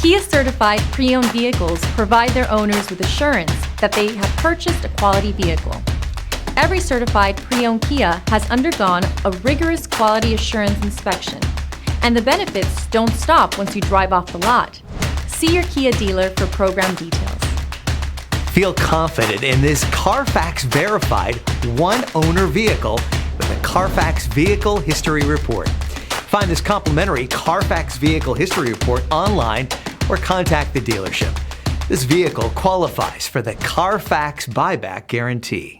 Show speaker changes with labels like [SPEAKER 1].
[SPEAKER 1] Kia certified pre-owned vehicles provide their owners with assurance that they have purchased a quality vehicle. Every certified pre-owned Kia has undergone a rigorous quality assurance inspection, and the benefits don't stop once you drive off the lot. See your Kia dealer for program details.
[SPEAKER 2] Feel confident in this Carfax verified one-owner vehicle with a Carfax Vehicle History Report. Find this complimentary Carfax Vehicle History Report online or contact the dealership. This vehicle qualifies for the Carfax Buyback Guarantee.